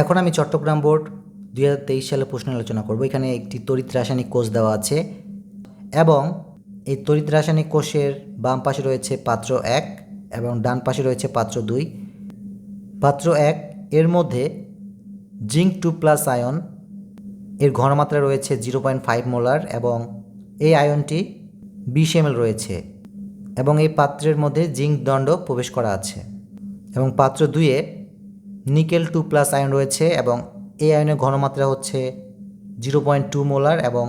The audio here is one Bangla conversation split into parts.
এখন আমি চট্টগ্রাম বোর্ড 2023 সালে প্রশ্ন আলোচনা করব। এখানে একটি তড়িৎ রাসায়নিক কোষ দেওয়া আছে এবং এই তড়িৎ রাসায়নিক কোষের বাম পাশে রয়েছে পাত্র 1 এবং ডান পাশে রয়েছে পাত্র 2। পাত্র 1 এর মধ্যে জিঙ্ক 2+ আয়ন এর ঘনমাত্রা রয়েছে 0.5 মোলার এবং এই আয়নটি 20 ml রয়েছে এবং এই পাত্রের মধ্যে জিঙ্ক দণ্ড প্রবেশ করা আছে। এবং পাত্র 2-এ নিকেল 2+ আয়ন রয়েছে এবং এই আয়নের ঘনমাত্রা হচ্ছে 0.2 মোলার এবং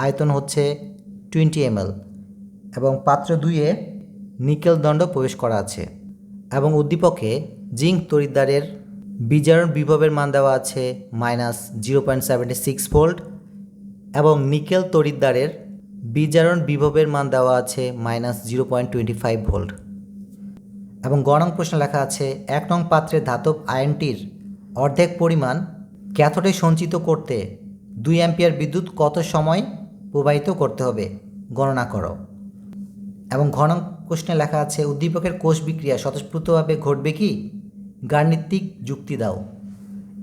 আয়তন হচ্ছে 20 ml এবং পাত্র 2-এ নিকেল দণ্ড প্রবেশ করা আছে। এবং উদ্দীপকে জিঙ্ক তড়িৎদ্বারের বিজারণ বিভবের মান দেওয়া আছে -0.76 ভোল্ট এবং নিকেল তড়িৎদ্বারের বিজারণ বিভবের মান দেওয়া আছে -0.25 ভোল্ট। এবং গ নং প্রশ্নে লেখা আছে 1 নং পাত্রের ধাতব আয়নটির অর্ধেক পরিমাণ ক্যাথোডে সঞ্চিত করতে 2 অ্যাম্পিয়ার বিদ্যুৎ কত সময় প্রবাহিত করতে হবে গণনা করো। এবং ঘ নং প্রশ্নে লেখা আছে উদ্দীপকের কোষ বিক্রিয়া স্বতঃস্ফূর্তভাবে ঘটবে কি? গাণিতিক যুক্তি দাও।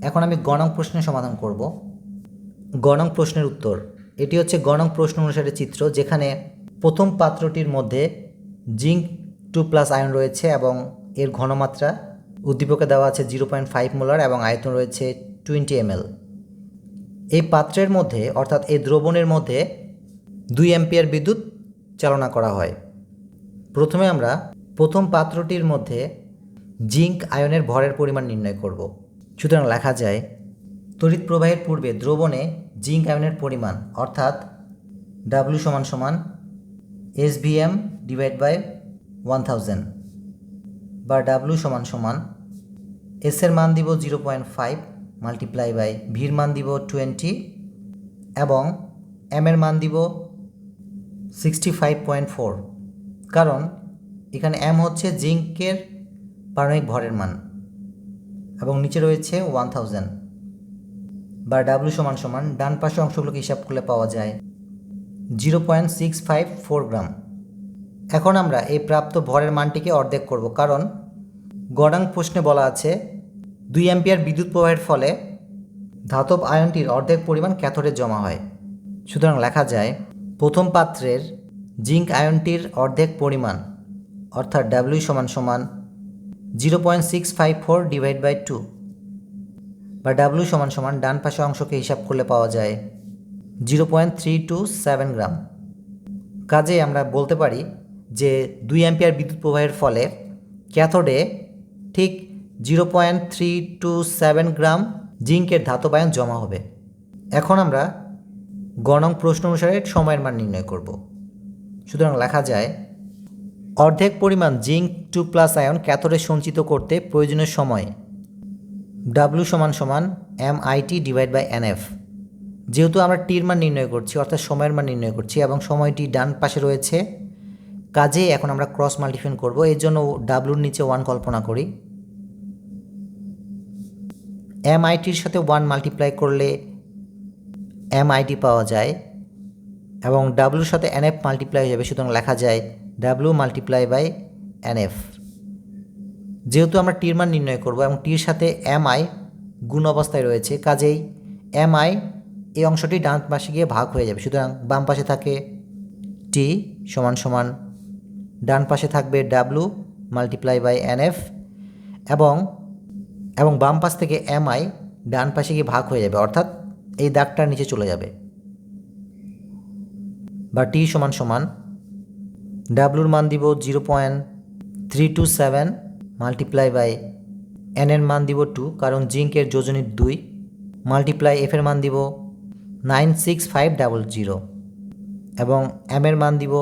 এখন আমি গ নং প্রশ্নের সমাধান করব। গ নং প্রশ্নের উত্তর, এটি হচ্ছে গ নং প্রশ্ন অনুসারে চিত্র, যেখানে প্রথম পাত্রটির মধ্যে জিঙ্ক 2+ আয়ন রয়েছে এবং এর ঘনমাত্রা উদ্দীপকে দেওয়া আছে 0.5 মোলার এবং আয়তন রয়েছে 20 ml। এই পাত্রের মধ্যে অর্থাৎ এই দ্রবণের মধ্যে 2 অ্যাম্পিয়ার বিদ্যুৎ চালনা করা হয়। প্রথমে আমরা প্রথম পাত্রটির মধ্যে জিঙ্ক আয়নের ভরের পরিমাণ নির্ণয় করব। সুতরাং লেখা যায় তড়িৎ প্রবাহের পূর্বে দ্রবণে জিঙ্ক আয়নের পরিমাণ অর্থাৎ W = SVM/1000 বা W S এর মান দিব 0.5 × ভির মান দিব 20 এবং M এর মান দিব 65.4, কারণ এখানে M হচ্ছে জিঙ্কের পারমাণবিক ভরের মান এবং নিচে রয়েছে 1000 বা W ডান পাশে অংশগুলোকে হিসাব করলে পাওয়া যায় 0.654 গ্রাম। এখন আমরা এই প্রাপ্ত ভরের মানটিকে অর্ধেক করব, কারণ গ নং প্রশ্নে বলা আছে 2 অ্যাম্পিয়ার বিদ্যুৎ প্রবাহের ফলে ধাতব আয়নটির অর্ধেক পরিমাণ ক্যাথোডে জমা হয়। সুতরাং লেখা যায় প্রথম পাত্রের জিঙ্ক আয়নটির অর্ধেক পরিমাণ অর্থাৎ W = 0.654/2 বা W ডান পাশে অংশকে হিসাব করলে পাওয়া যায় 0.327 গ্রাম। কাজেই আমরা বলতে পারি যে 2 অ্যাম্পিয়ার বিদ্যুৎ প্রবাহের ফলে ক্যাথোডে ঠিক 0.327 গ্রাম জিঙ্কের ধাতব আয়ন জমা হবে। এখন আমরা গ নং প্রশ্ন অনুসারে সময়ের মান নির্ণয় করব। সুতরাং লেখা যায় অর্ধেক পরিমাণ জিঙ্ক 2+ আয়ন ক্যাথোডে সঞ্চিত করতে প্রয়োজনীয় সময় W = MIT/NF। যেহেতু আমরা টির মান নির্ণয় করছি অর্থাৎ সময়ের মান নির্ণয় করছি এবং সময়টি ডান পাশে রয়েছে, কাজেই এখন আমরা ক্রস মাল্টিপ্লিকেশন করব। এর জন্য ডাব্লুর নিচে 1 কল্পনা করি। MITর সাথে 1 মাল্টিপ্লাই করলে MIT পাওয়া যায় এবং ডাব্লুর সাথে NF মাল্টিপ্লাই হয়ে যাবে। সুতরাং লেখা যায় W × NF। যেহেতু আমরা টির মান নির্ণয় করব এবং টির সাথে MI গুণ অবস্থায় রয়েছে, কাজেই MI এই অংশটি ডান পাশে গিয়ে ভাগ হয়ে যাবে। সুতরাং বাম পাশে থাকে T = ডান পাশে থাকবে W × NF এবং বাম পাশ থেকে MI ডান পাশে গিয়ে ভাগ হয়ে যাবে, অর্থাৎ এই দাগটার নিচে চলে যাবে। বা T = ডাব্লুর মান দিব 0.327 × N এর মান দিব 2, কারণ জিঙ্কের যোজনী 2 মাল্টিপ্লাই F এর মান দিব 96500 এবং M এর মান দিব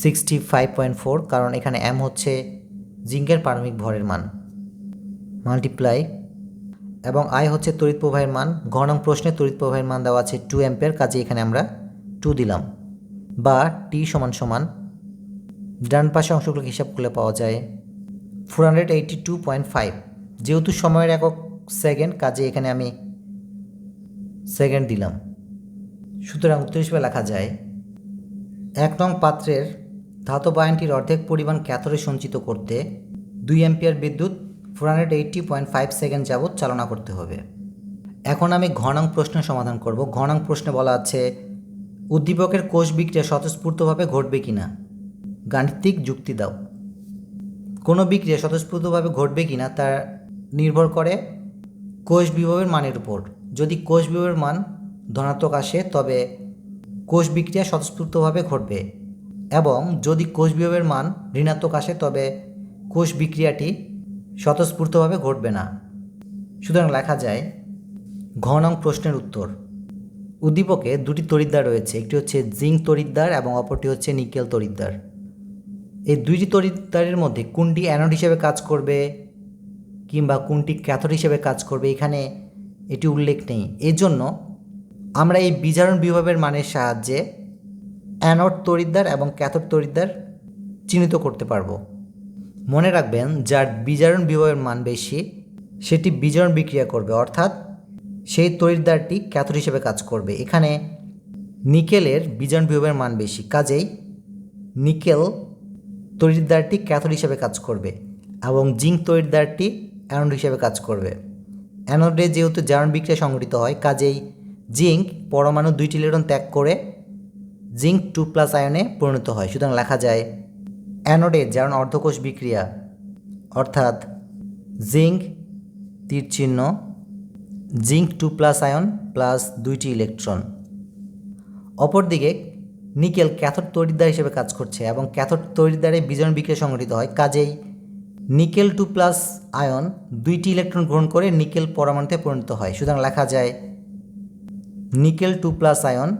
65.4, কারণ এখানে M হচ্ছে জিঙ্কের পারমাণবিক ভরের মান মাল্টিপ্লাই এবং I হচ্ছে তড়িৎ প্রবাহের মান। ঘ নং প্রশ্নে তড়িৎ প্রবাহের মান দেওয়া আছে 2 অ্যাম্পিয়ার, কাজে এখানে আমরা 2 দিলাম। বা T = ডান পাশে অংশগুলোকে হিসাব করলে পাওয়া যায় 482.5। যেহেতু সময়ের একক সেকেন্ড, কাজে এখানে আমি সেকেন্ড দিলাম। সুতরাং উত্তর হিসেবে লেখা যায় 1 নং পাত্রের ধাতব আয়নটির অর্ধেক পরিমাণ ক্যাথোডে সঞ্চিত করতে 2 অ্যাম্পিয়ার বিদ্যুৎ 480.5 সেকেন্ড যাবৎ চালনা করতে হবে। এখন আমি ঘ নং প্রশ্নের সমাধান করব। ঘ নং প্রশ্নে বলা আছে উদ্দীপকের কোষ বিক্রিয়া স্বতঃস্ফূর্তভাবে ঘটবে কিনা, গাণিতিক যুক্তি দাও। কোনো বিক্রিয়া স্বতঃস্ফূর্তভাবে ঘটবে কিনা তা নির্ভর করে কোষ বিভবের মানের উপর। যদি কোষ বিভবের মান ধনাত্মক আসে তবে কোষ বিক্রিয়া স্বতঃস্ফূর্তভাবে ঘটবে, এবং যদি কোষ বিভবের মান ঋণাত্মক আসে তবে কোষ বিক্রিয়াটি স্বতঃস্ফূর্তভাবে ঘটবে না। সুতরাং লেখা যায় ঘ নং প্রশ্নের উত্তর। উদ্দীপকে দুটি তড়িৎদ্বার রয়েছে, একটি হচ্ছে জিঙ্ক তড়িৎদ্বার এবং অপরটি হচ্ছে নিকেল তড়িৎদ্বার। এই দুইটি তড়িৎদ্বারের মধ্যে কোনটি অ্যানোড হিসেবে কাজ করবে কিংবা কোনটি ক্যাথোড হিসেবে কাজ করবে এখানে এটি উল্লেখ নেই। এই জন্য আমরা এই বিজারণ বিভবের মানের সাহায্যে অ্যানোড তড়িৎদ্বার এবং ক্যাথোড তড়িৎদ্বার চিহ্নিত করতে পারবো। মনে রাখবেন, যার বিজারণ বিভবের মান বেশি সেটি বিজারণ বিক্রিয়া করবে, অর্থাৎ সেই তড়িৎদ্বারটি ক্যাথোড হিসেবে কাজ করবে। এখানে নিকেলের বিজারণ বিভবের মান বেশি, কাজেই নিকেল তড়িৎদ্বারটি ক্যাথোড হিসেবে কাজ করবে এবং জিঙ্ক তড়িৎদ্বারটি অ্যানোড হিসেবে কাজ করবে। অ্যানোডে যেহেতু জারণ বিক্রিয়া সংঘটিত হয়, কাজেই জিঙ্ক পরমাণু 2টি ইলেকট্রন ত্যাগ করে জিঙ্ক 2+ আয়নে পরিণত হয়। সুতরাং লেখা যায় অ্যানোডে জারণ অর্ধকোষ বিক্রিয়া অর্থাৎ জিঙ্ক তীর চিহ্ন জিঙ্ক 2+ আয়ন প্লাস 2টি ইলেকট্রন। অপরদিকে নিকেল ক্যাথোড তড়িৎদ্বার হিসেবে কাজ করছে এবং ক্যাথোড তড়িৎদ্বারে বিজারণ বিক্রিয়া সংঘটিত হয়, কাজেই নিকেল 2+ আয়ন 2টি ইলেকট্রন গ্রহণ করে নিকেল পরমাণুতে পরিণত হয়। সুতরাং লেখা যায় নিকেল 2+ আয়ন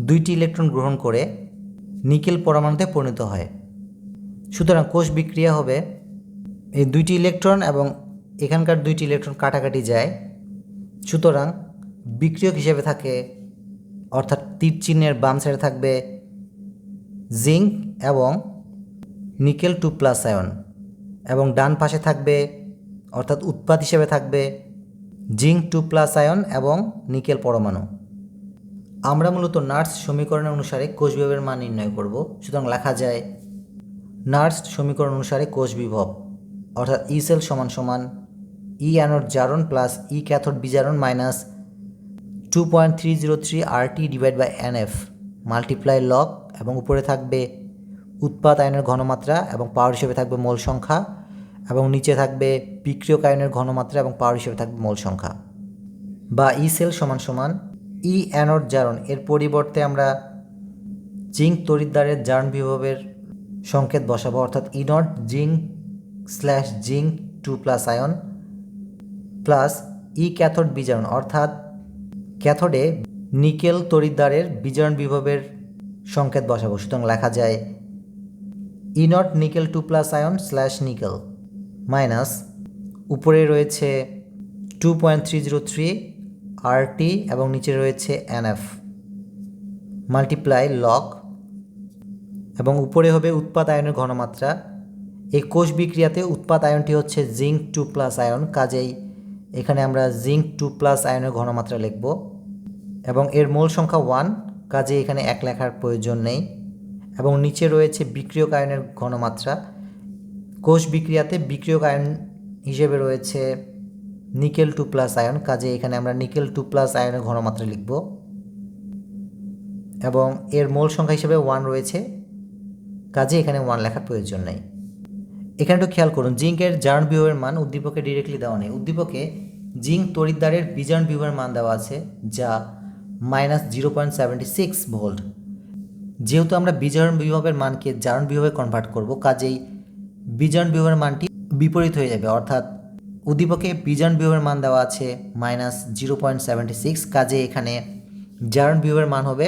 2টি ইলেকট্রন গ্রহণ করে নিকেল পরমাণুতে পরিণত হয়। সুতরাং কোষ বিক্রিয়া হবে এই 2টি ইলেকট্রন এবং এখানকার 2টি ইলেকট্রন কাটাকাটি যায়। সুতরাং বিক্রিয়ক হিসেবে থাকে, অর্থাৎ তীর চিহ্নের বাম সাইডে থাকবে জিঙ্ক এবং নিকেল 2+ আয়ন, এবং ডান পাশে থাকবে অর্থাৎ উৎপাদ হিসেবে থাকবে জিঙ্ক 2+ আয়ন এবং নিকেল পরমাণু। আমরা মূলত নার্স সমীকরণের অনুসারে কোষ বিভবের মান নির্ণয় করব। সুতরাং লেখা যায় নার্স সমীকরণ অনুসারে কোষ বিভব অর্থাৎ ই সেল সমান সমান ই অ্যানোড জারণ প্লাস ই ক্যাথোড বিজারণ minus 2.303 RT divide by NF multiply log, এবং উপরে থাকবে উৎপাদ আয়নের ঘনমাত্রা এবং পাওয়ার হিসেবে থাকবে মোল সংখ্যা, এবং নিচে থাকবে বিক্রিয়ক আয়নের ঘনমাত্রা এবং পাওয়ার হিসেবে থাকবে মোল সংখ্যা। বা ই সেল সমান সমান ই অ্যানোড জারণ এর পরিবর্তে আমরা জিঙ্ক তড়িৎদ্বারের জারণ বিভবের সংকেত বসাবো, অর্থাৎ E nought zinc 2+ ion plus E cathode বিজারণ অর্থাৎ ক্যাথোডে নিকেল তড়িৎদ্বারের বিজারণ বিভবের সংকেত বসাবো। সুতরাং লেখা যায় E nought nickel 2+ ion /nickel minus উপরে রয়েছে 2.303 RT এবং নিচে রয়েছে NF মাল্টিপ্লাই লগ, এবং উপরে হবে উৎপাদ আয়নের ঘনমাত্রা। এই কোষ বিক্রিয়াতে উৎপাদ আয়নটি হচ্ছে জিঙ্ক 2+ আয়ন, কাজেই এখানে আমরা জিঙ্ক 2+ আয়নের ঘনমাত্রা লিখব, এবং এর মোল সংখ্যা 1, কাজে এখানে 1 লেখার প্রয়োজন নেই। এবং নিচে রয়েছে বিক্রিয়ক আয়নের ঘনমাত্রা। কোষ বিক্রিয়াতে বিক্রিয়ক আয়ন হিসেবে রয়েছে নিকেল 2+ আয়ন, কাজে এখানে আমরা নিকেল 2+ আয়নের ঘনমাত্রা লিখব, এবং এর মোল সংখ্যা হিসেবে 1 রয়েছে, কাজে এখানে 1 লেখার প্রয়োজন নেই। এখানে একটু খেয়াল করুন, জিঙ্কের জারণ বিভবের মান উদ্দীপকে ডিরেক্টলি দেওয়া নেই। উদ্দীপকে জিঙ্ক তড়িৎদ্বারের বিজারণ বিভবের মান দেওয়া আছে যা -0.76 ভোল্ট। যেহেতু আমরা বিজারণ বিভবের মানকে জারণ বিভবে কনভার্ট করব, কাজেই বিজারণ বিভবের মানটি বিপরীত হয়ে যাবে, অর্থাৎ উদ্দীপকে বিজারণ বিভবের মান দেওয়া আছে -0.76, কাজে এখানে জারণ বিভবের মান হবে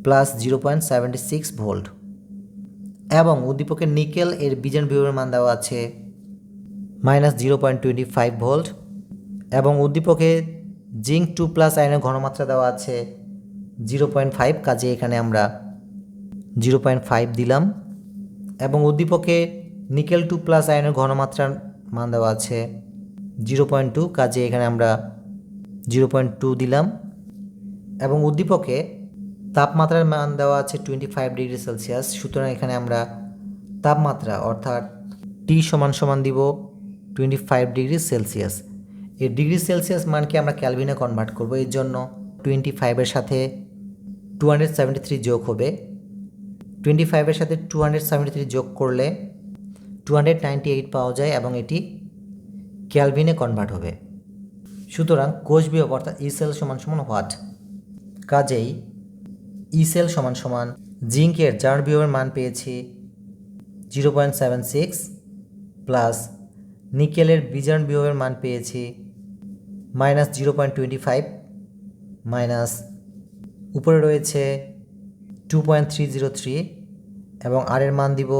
+0.76 ভোল্ট। এবং উদ্দীপকের নিকেল এর বিজারণ বিভবের মান দেওয়া আছে -0.25 ভোল্ট, এবং উদ্দীপকে জিঙ্ক 2+ আয়নের ঘনমাত্রা দেওয়া আছে 0.5, কাজে এখানে আমরা 0.5 দিলাম, এবং উদ্দীপকে নিকেল 2+ আয়নের ঘনমাত্রার মান দেওয়া আছে 0.2, কাজে এখানে আমরা 0.2 দিলাম, এবং উদ্দীপকে তাপমাত্রার মান দেওয়া আছে 25 ডিগ্রি সেলসিয়াস। সুতরাং এখানে আমরা তাপমাত্রা অর্থাৎ টি সমান সমান দিব 25 ডিগ্রি সেলসিয়াস। এই ডিগ্রি সেলসিয়াস মানকে আমরা ক্যালভিনে কনভার্ট করব। এর জন্য 25-এর সাথে 273 যোগ হবে। 25-এর সাথে 273 যোগ করলে 298 পাওয়া যায় এবং এটি ক্যালভিনে কনভার্ট হবে। সুতরাং কোষ বিভব অর্থাৎ ই সেল সমান সমান হোয়াট? কাজেই ই সেল সমান সমান জিঙ্কের জারণ বিভবের মান পেয়েছি 0.76 প্লাস নিকেলের বিজারণ বিভবের মান পেয়েছি -0.25 মাইনাস উপরে রয়েছে 2.303 এবং আর এর মান দিব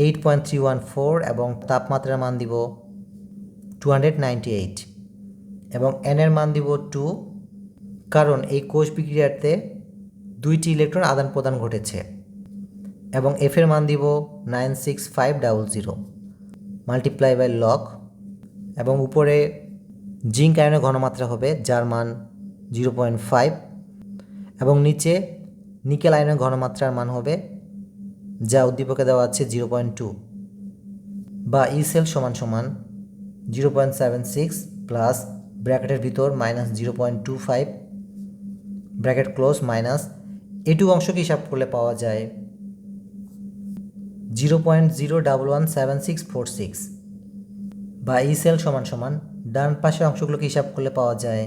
8.314 এবং তাপমাত্রার মান দিব 298 এবং এন এর মান দিব 2, কারণ এই কোষ বিক্রিয়াতে 2টি ইলেকট্রন আদান প্রদান ঘটেছে। এবং এফ এর মান দিব 96500 মাল্টিপ্লাই বাই লগ, এবং উপরে জিঙ্ক আয়নের ঘনমাত্রা হবে যার মান 0.5 এবং নিচে নিকেল আয়নের ঘনমাত্রার মান হবে যা উদ্দীপকে দেওয়া আছে 0.2, বা ই সেল সমান সমান 0.76 প্লাস ব্র্যাকেটের ভিতর -0.25 ব্র্যাকেট ক্লোজ মাইনাস এটুকু অংশকে হিসাব করলে পাওয়া যায় 0.0117646, বা ই সেল সমান সমান ডান পাশের অংশগুলোকে হিসাব করলে পাওয়া যায়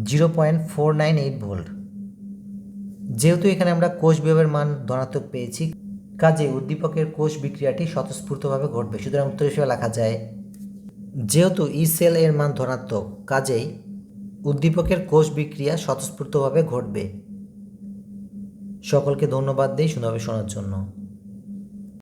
0.498 ভোল্ট। যেহেতু এখানে আমরা কোষ বিভবের মান ধনাত্মক পেয়েছি, কাজে উদ্দীপকের কোষ বিক্রিয়াটি স্বতঃস্ফূর্তভাবে ঘটবে। সুতরাং উত্তর হিসেবে লেখা যায়, যেহেতু ই সেল এর মান ধনাত্মক কাজেই উদ্দীপকের কোষ বিক্রিয়া স্বতঃস্ফূর্তভাবে ঘটবে। সকলকে ধন্যবাদ দেই সুন্দরভাবে শোনার জন্য।